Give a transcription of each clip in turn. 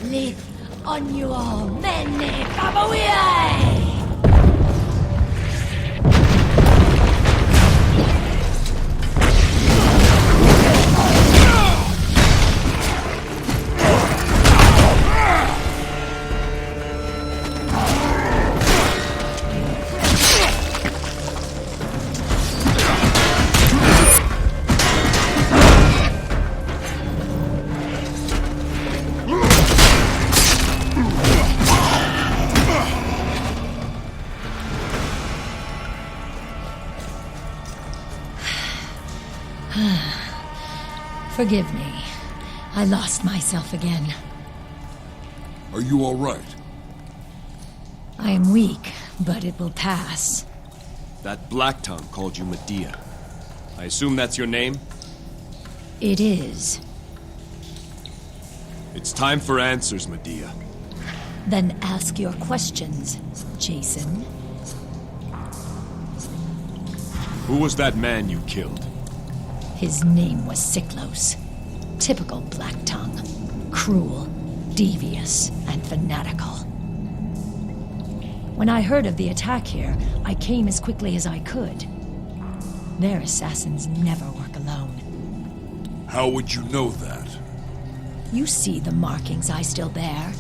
Lith onuo mene babawiai! Forgive me. I lost myself again. Are you all right? I am weak, but it will pass. That Black Tongue called you Medea. I assume that's your name? It is. It's time for answers, Medea. Then ask your questions, Jason. Who was that man you killed? His name was Siklos. Typical Black Tongue. Cruel, devious, and fanatical. When I heard of the attack here, I came as quickly as I could. Their assassins never work alone. How would you know that? You see the markings I still bear.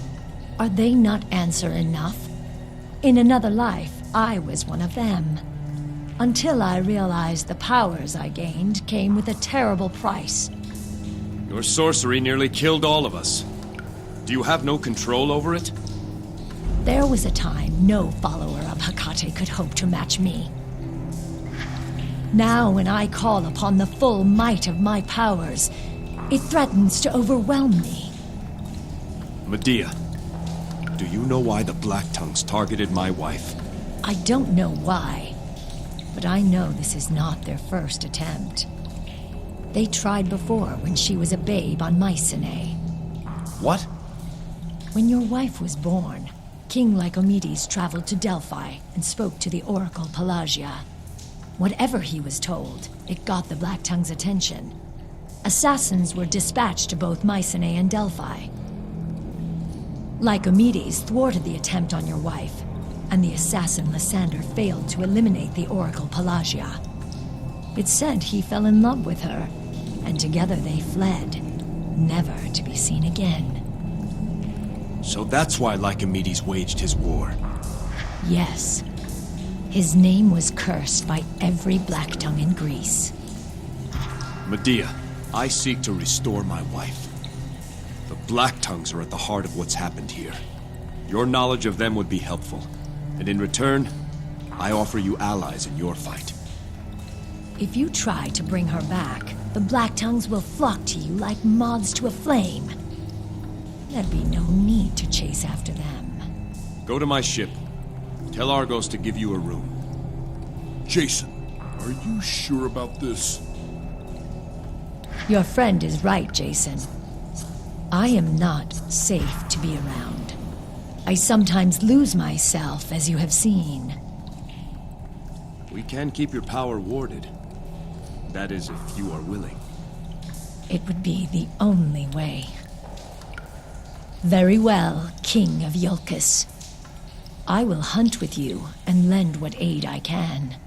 Are they not answer enough? In another life, I was one of them. Until I realized the powers I gained came with a terrible price. Your sorcery nearly killed all of us. Do you have no control over it? There was a time no follower of Hecate could hope to match me. Now when I call upon the full might of my powers, it threatens to overwhelm me. Medea, do you know why the Black Tongues targeted my wife? I don't know why. But I know this is not their first attempt. They tried before when she was a babe on Mycenae. What? When your wife was born, King Lycomedes traveled to Delphi and spoke to the oracle Pelagia. Whatever he was told, it got the Black Tongue's attention. Assassins were dispatched to both Mycenae and Delphi. Lycomedes thwarted the attempt on your wife, and the assassin Lysander failed to eliminate the oracle Pelagia. It's said he fell in love with her, and together they fled, never to be seen again. So that's why Lycomedes waged his war. Yes. His name was cursed by every Black Tongue in Greece. Medea, I seek to restore my wife. The Black Tongues are at the heart of what's happened here. Your knowledge of them would be helpful. And in return, I offer you allies in your fight. If you try to bring her back, the Black Tongues will flock to you like moths to a flame. There'd be no need to chase after them. Go to my ship. Tell Argos to give you a room. Jason, are you sure about this? Your friend is right, Jason. I am not safe to be around. I sometimes lose myself, as you have seen. We can keep your power warded. That is, if you are willing. It would be the only way. Very well, King of Iolcus. I will hunt with you and lend what aid I can.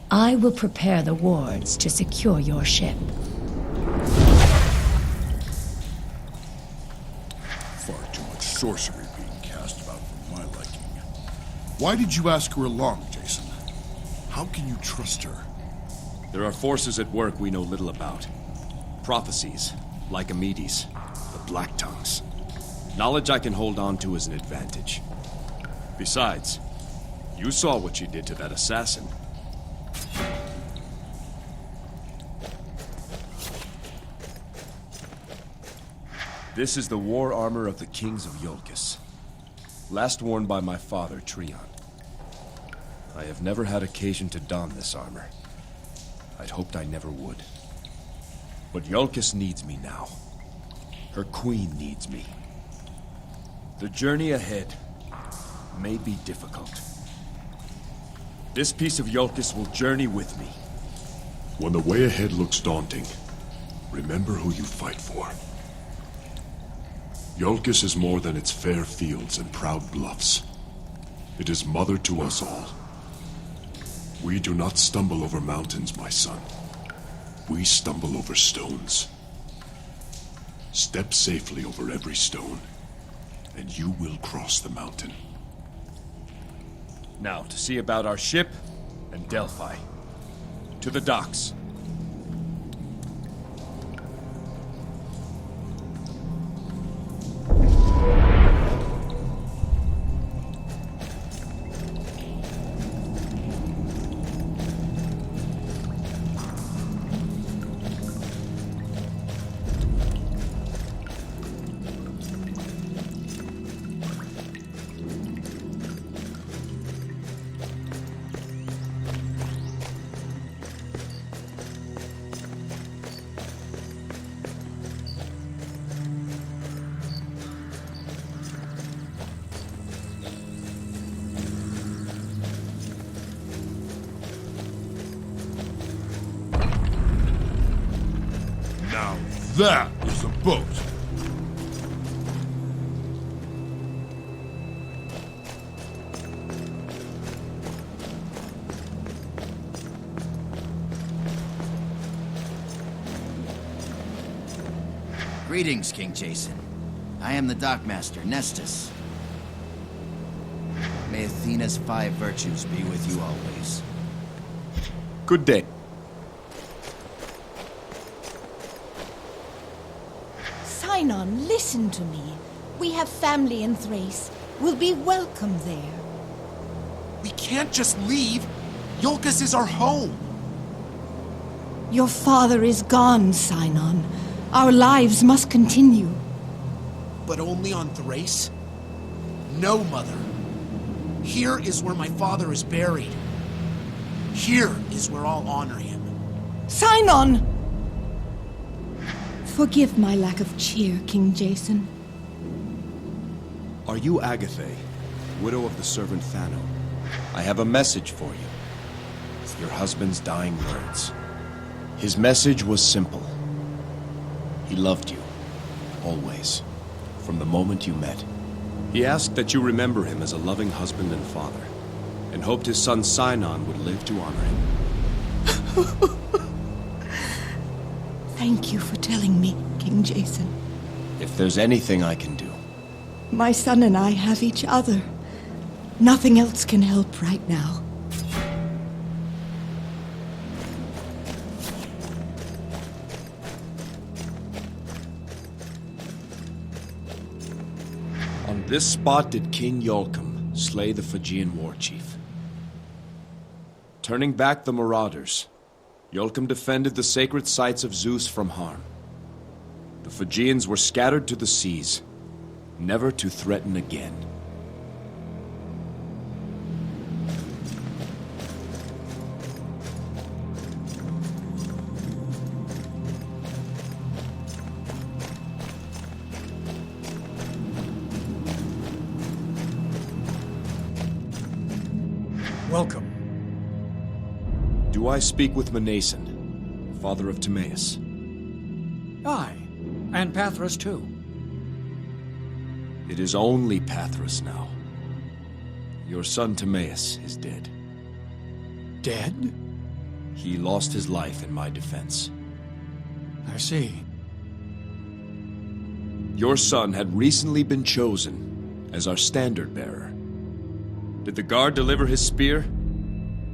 I will prepare the wards to secure your ship. Far too much sorcery being cast about for my liking. Why did you ask her along, Jason? How can you trust her? There are forces at work we know little about. Prophecies, Lycomedes, the Black Tongues. Knowledge I can hold on to is an advantage. Besides, you saw what she did to that assassin. This is the war armor of the kings of Iolcus. Last worn by my father, Trion. I have never had occasion to don this armor. I'd hoped I never would. But Iolcus needs me now. Her queen needs me. The journey ahead may be difficult. This piece of Iolcus will journey with me. When the way ahead looks daunting, remember who you fight for. Iolcus is more than its fair fields and proud bluffs. It is mother to us all. We do not stumble over mountains, my son. We stumble over stones. Step safely over every stone, and you will cross the mountain. Now, to see about our ship and Delphi. To the docks. Now that is a boat. Greetings, King Jason. I am the dockmaster, Nestus. May Athena's 5 virtues be with you always. Good day. Sinon, listen to me. We have family in Thrace. We'll be welcome there. We can't just leave. Iolcus is our home. Your father is gone, Sinon. Our lives must continue. But only on Thrace? No, Mother. Here is where my father is buried. Here is where I'll honor him. Sinon! Forgive my lack of cheer, King Jason. Are you Agathe, widow of the servant Thano? I have a message for you. Your husband's dying words. His message was simple. He loved you. Always. From the moment you met. He asked that you remember him as a loving husband and father, and hoped his son Sinon would live to honor him. Thank you for telling me, King Jason. If there's anything I can do. My son and I have each other. Nothing else can help right now. On this spot did King Iolcum slay the Phrygian war chief. Turning back the marauders, Iolcum defended the sacred sites of Zeus from harm. The Phrygians were scattered to the seas, never to threaten again. Welcome. Do I speak with Mnason, father of Timaeus? Aye, and Pathros too. It is only Pathros now. Your son Timaeus is dead. Dead? He lost his life in my defense. I see. Your son had recently been chosen as our standard bearer. Did the guard deliver his spear?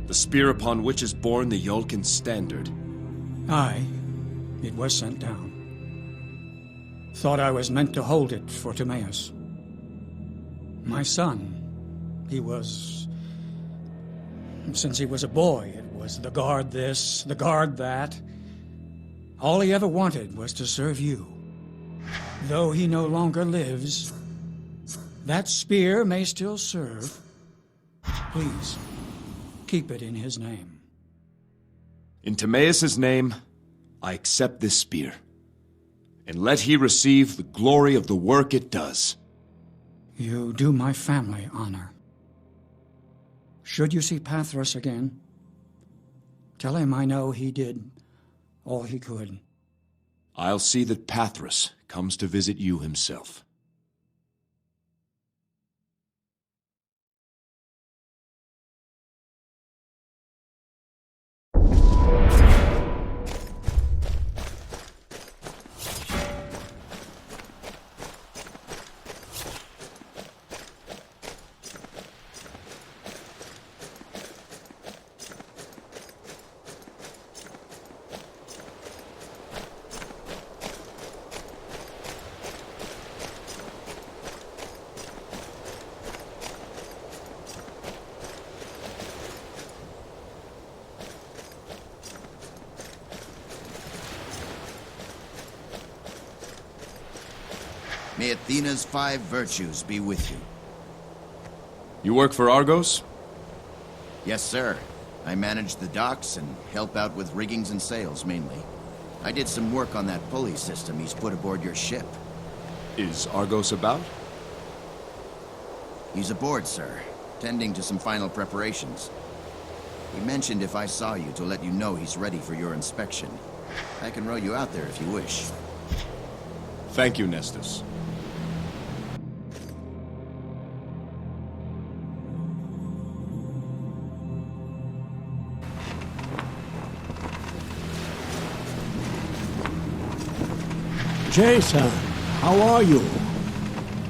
The spear upon which is borne the Iolcan standard. Aye, it was sent down. Thought I was meant to hold it for Timaeus. My son, he was... Since he was a boy, it was the guard this, the guard that. All he ever wanted was to serve you. Though he no longer lives, that spear may still serve. Please, keep it in his name. In Timaeus' name, I accept this spear. And let he receive the glory of the work it does. You do my family honor. Should you see Pathros again, tell him I know he did all he could. I'll see that Pathros comes to visit you himself. May Athena's 5 virtues be with you. You work for Argos? Yes, sir. I manage the docks and help out with riggings and sails, mainly. I did some work on that pulley system he's put aboard your ship. Is Argos about? He's aboard, sir, tending to some final preparations. He mentioned if I saw you to let you know he's ready for your inspection. I can row you out there if you wish. Thank you, Nestus. Jason, how are you?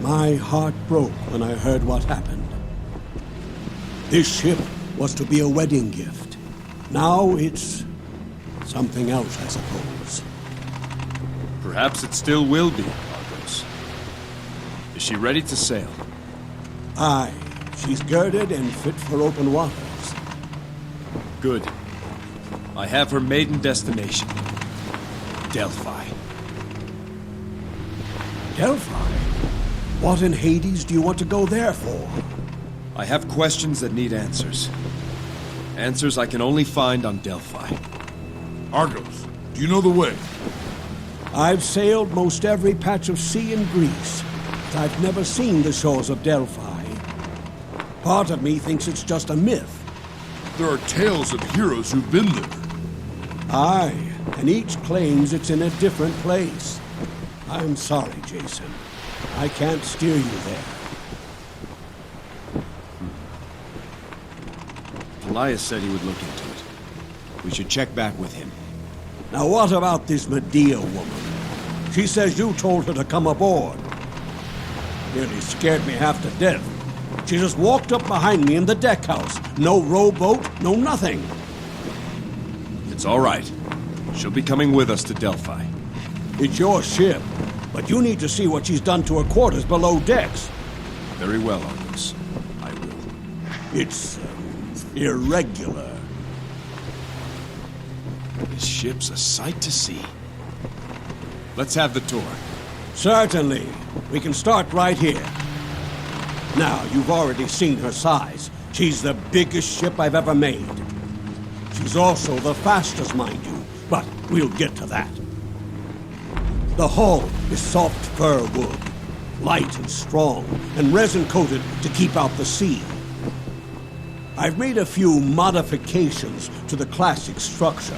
My heart broke when I heard what happened. This ship was to be a wedding gift. Now it's something else, I suppose. Perhaps it still will be, Argos. Is she ready to sail? Aye, she's girded and fit for open waters. Good. I have her maiden destination. Delphi. Delphi? What in Hades do you want to go there for? I have questions that need answers. Answers I can only find on Delphi. Argos, do you know the way? I've sailed most every patch of sea in Greece, but I've never seen the shores of Delphi. Part of me thinks it's just a myth. There are tales of heroes who've been there. Aye, and each claims it's in a different place. I'm sorry, Jason. I can't steer you there. Elias said he would look into it. We should check back with him. Now what about this Medea woman? She says you told her to come aboard. Nearly scared me half to death. She just walked up behind me in the deck house. No rowboat, no nothing. It's all right. She'll be coming with us to Delphi. It's your ship, but you need to see what she's done to her quarters below decks. Very well, Argos. I will. It's irregular. This ship's a sight to see. Let's have the tour. Certainly. We can start right here. Now, you've already seen her size. She's the biggest ship I've ever made. She's also the fastest, mind you, but we'll get to that. The hull is soft fir wood, light and strong, and resin-coated to keep out the sea. I've made a few modifications to the classic structure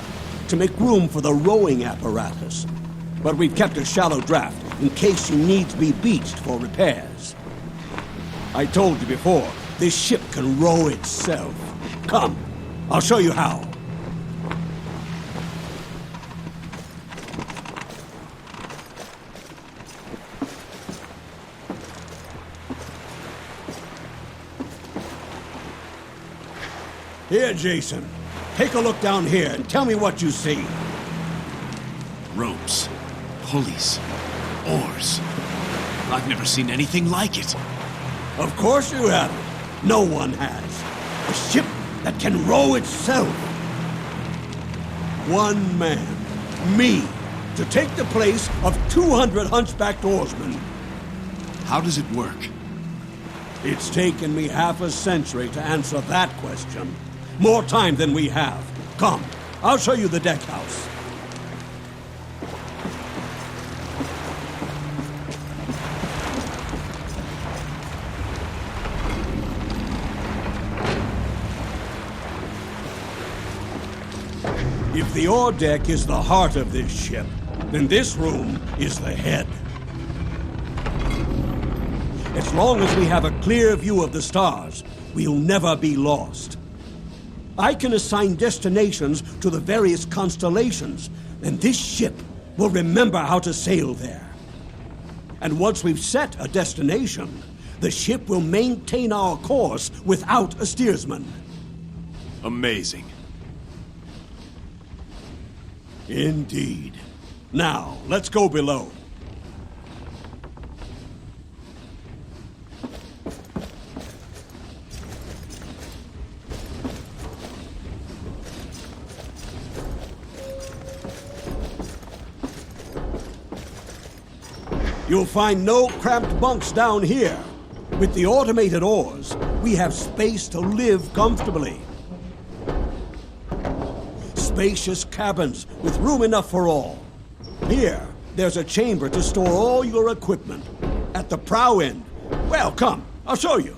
to make room for the rowing apparatus, but we've kept a shallow draft in case she needs to be beached for repairs. I told you before, this ship can row itself. Come, I'll show you how. Here, Jason. Take a look down here and tell me what you see. Ropes, pulleys, oars. I've never seen anything like it. Of course you haven't. No one has. A ship that can row itself. One man, me, to take the place of 200 hunchbacked oarsmen. How does it work? It's taken me half a century to answer that question. More time than we have. Come, I'll show you the deck house. If the ore deck is the heart of this ship, then this room is the head. As long as we have a clear view of the stars, we'll never be lost. I can assign destinations to the various constellations, and this ship will remember how to sail there. And once we've set a destination, the ship will maintain our course without a steersman. Amazing. Indeed. Now, let's go below. You'll find no cramped bunks down here. With the automated oars, we have space to live comfortably. Spacious cabins with room enough for all. Here, there's a chamber to store all your equipment. At the prow end. Well, come, I'll show you.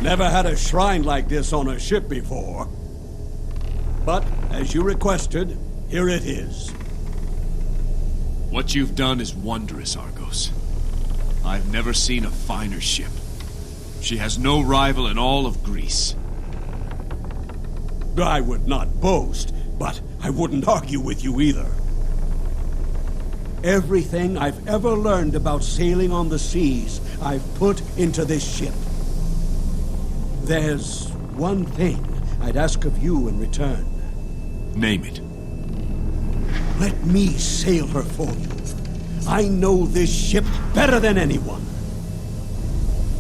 Never had a shrine like this on a ship before. But, as you requested, here it is. What you've done is wondrous, Argos. I've never seen a finer ship. She has no rival in all of Greece. I would not boast, but I wouldn't argue with you either. Everything I've ever learned about sailing on the seas, I've put into this ship. There's one thing I'd ask of you in return. Name it. Let me sail her for you. I know this ship better than anyone.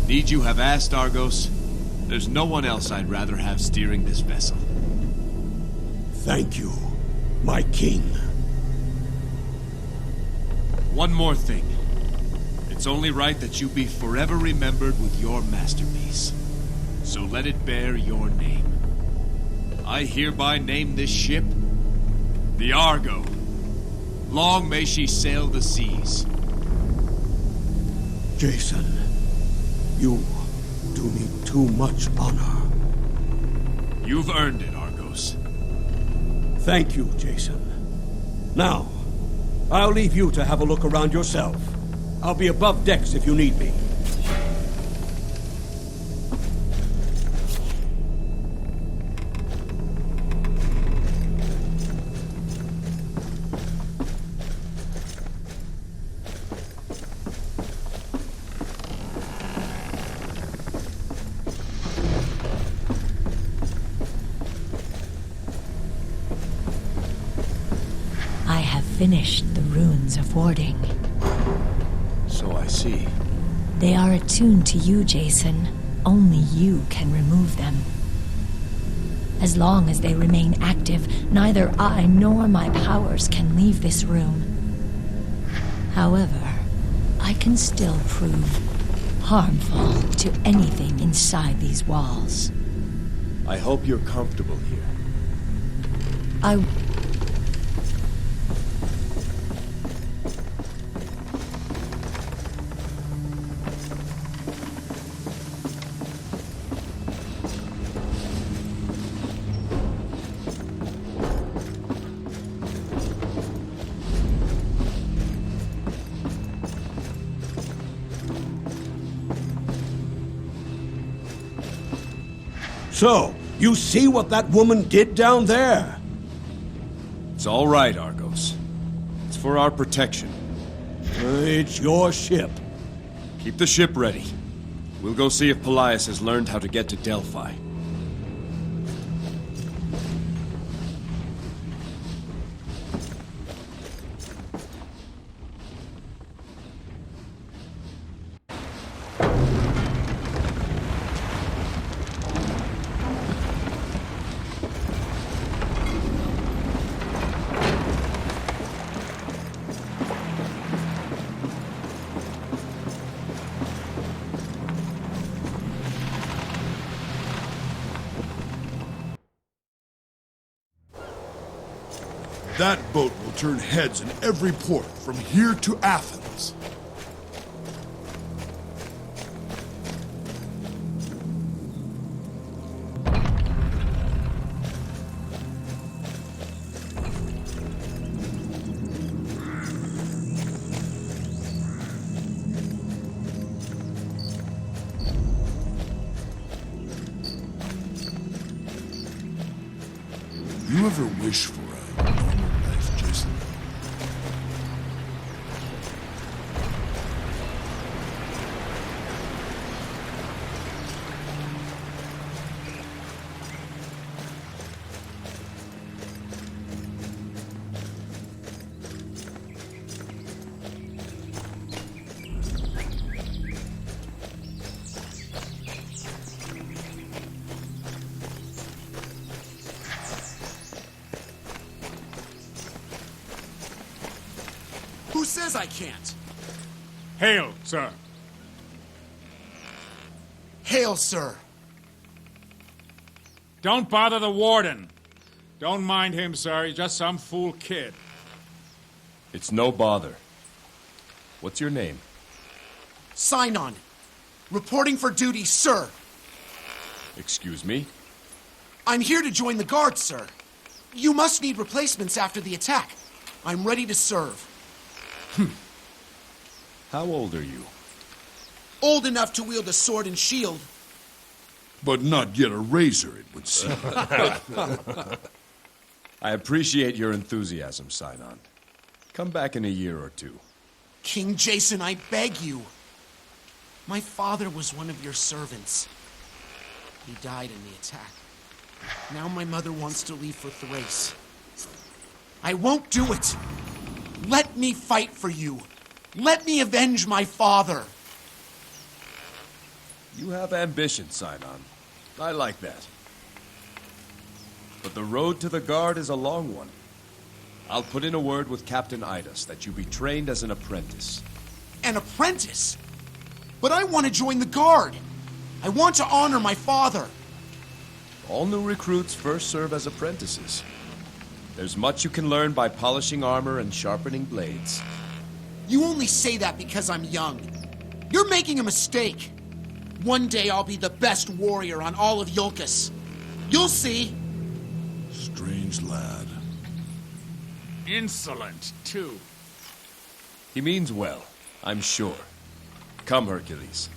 Need you have asked, Argos? There's no one else I'd rather have steering this vessel. Thank you, my king. One more thing. It's only right that you be forever remembered with your masterpiece. So let it bear your name. I hereby name this ship the Argo. Long may she sail the seas. Jason, you do me too much honor. You've earned it, Argos. Thank you, Jason. Now, I'll leave you to have a look around yourself. I'll be above decks if you need me. Finished the runes of warding. So I see. They are attuned to you, Jason. Only you can remove them. As long as they remain active, neither I nor my powers can leave this room. However, I can still prove harmful to anything inside these walls. I hope you're comfortable here. So, you see what that woman did down there? It's all right, Argos. It's for our protection. It's your ship. Keep the ship ready. We'll go see if Pelaius has learned how to get to Delphi. That boat will turn heads in every port from here to Athens. You ever wish for a normal life, Jason? Who says I can't? Hail, sir. Hail, sir. Don't bother the warden. Don't mind him, sir. He's just some fool kid. It's no bother. What's your name? Sinon. Reporting for duty, sir. Excuse me? I'm here to join the guard, sir. You must need replacements after the attack. I'm ready to serve. How old are you? Old enough to wield a sword and shield. But not yet a razor, it would seem. I appreciate your enthusiasm, Sinon. Come back in a year or two. King Jason, I beg you. My father was one of your servants. He died in the attack. Now my mother wants to leave for Thrace. I won't do it. Let me fight for you. Let me avenge my father. You have ambition, Sinon. I like that. But the road to the guard is a long one. I'll put in a word with Captain Idas that you be trained as an apprentice. An apprentice? But I want to join the guard. I want to honor my father. All new recruits first serve as apprentices. There's much you can learn by polishing armor and sharpening blades. You only say that because I'm young. You're making a mistake. One day I'll be the best warrior on all of Iolcus. You'll see. Strange lad. Insolent, too. He means well, I'm sure. Come, Hercules.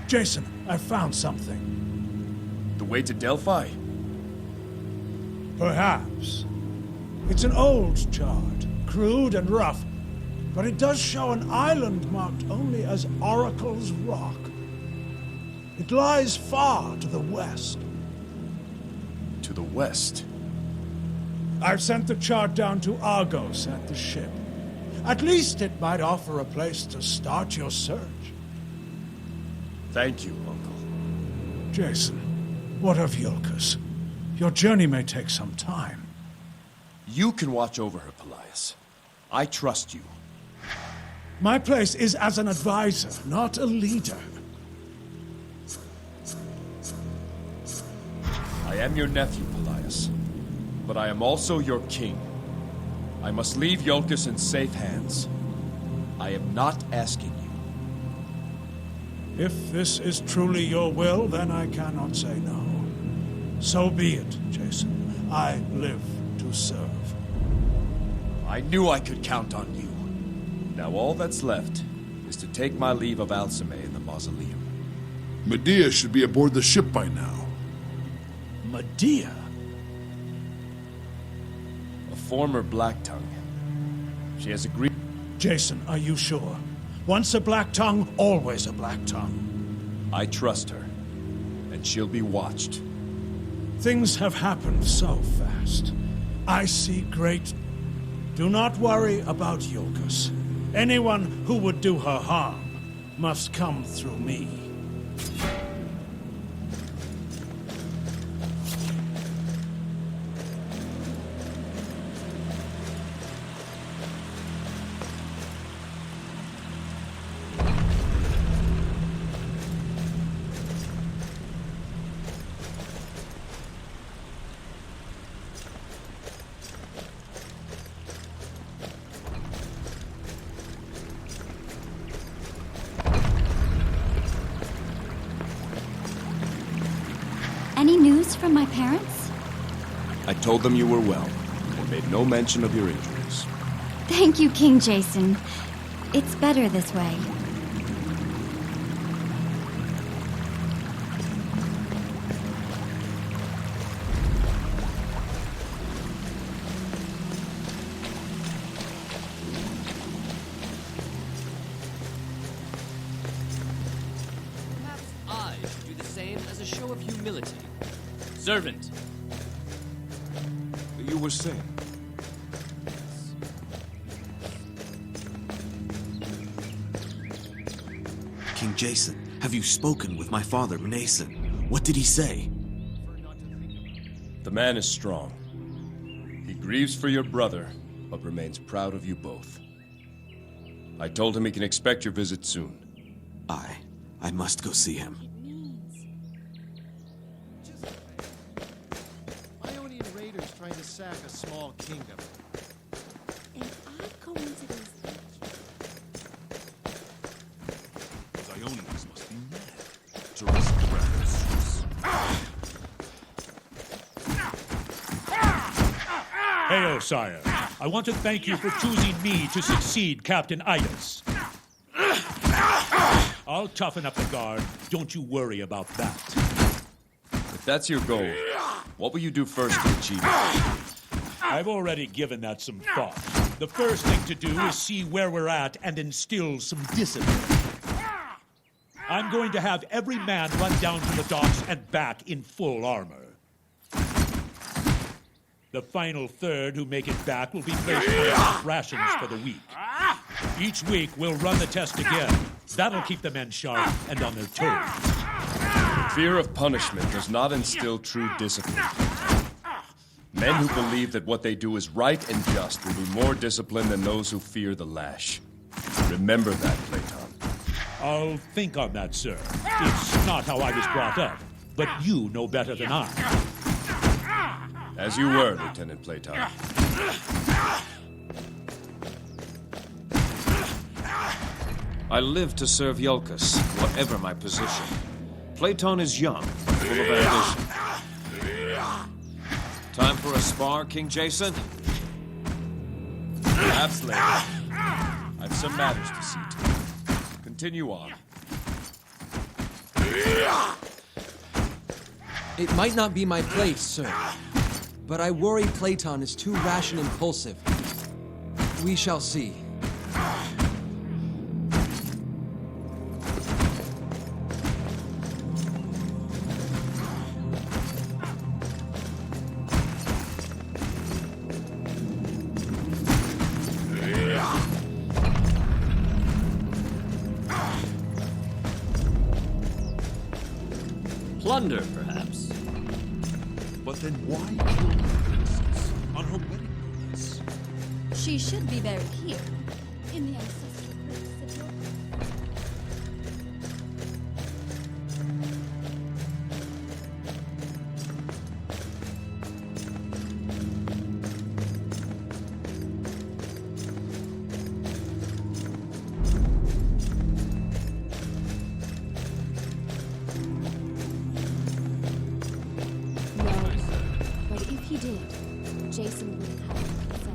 Jason, I found something. The way to Delphi? Perhaps. It's an old chart, crude and rough, but it does show an island marked only as Oracle's Rock. It lies far to the west. To the west? I've sent the chart down to Argos at the ship. At least it might offer a place to start your search. Thank you, Uncle. Jason, what of Iolcus? Your journey may take some time. You can watch over her, Pelaius. I trust you. My place is as an advisor, not a leader. I am your nephew, Pelaius. But I am also your king. I must leave Iolcus in safe hands. I am not asking you. If this is truly your will, then I cannot say no. So be it, Jason. I live to serve. I knew I could count on you. Now all that's left is to take my leave of Alcime in the mausoleum. Medea should be aboard the ship by now. Medea? A former Black Tongue. She has agreed... Jason, are you sure? Once a Black Tongue, always a Black Tongue. I trust her, and she'll be watched. Things have happened so fast. I see great... Do not worry about Iolcus. Anyone who would do her harm must come through me. Any news from my parents? I told them you were well, and made no mention of your injuries. Thank you, King Jason. It's better this way. I should do the same as a show of humility. Servant. You were saying? King Jason, have you spoken with my father, Mnason? What did he say? The man is strong. He grieves for your brother, but remains proud of you both. I told him he can expect your visit soon. I must go see him. Ionian raiders trying to sack a small kingdom. An odd coincidence. Ionians must be mad to risk Argonauts. Hail, sire. I want to thank you for choosing me to succeed Captain Idas. I'll toughen up the guard. Don't you worry about that. If that's your goal, what will you do first to achieve it? I've already given that some thought. The first thing to do is see where we're at and instill some discipline. I'm going to have every man run down to the docks and back in full armor. The final third who make it back will be placed on rations for the week. Each week, we'll run the test again. That'll keep the men sharp and on their toes. Fear of punishment does not instill true discipline. Men who believe that what they do is right and just will be more disciplined than those who fear the lash. Remember that, Platon. I'll think on that, sir. It's not how I was brought up, but you know better than I. As you were, Lieutenant Platon. I live to serve Iolcus, whatever my position. Platon is young, but full of ambition. Time for a spar, King Jason? Perhaps later. I've some matters to see to. Continue on. It might not be my place, sir, but I worry Platon is too rash and impulsive. We shall see. Plunder, perhaps. But then why kill the princess on her wedding night? She should be buried here, in the ancestral crypts of No, but if he did, Jason wouldn't have it.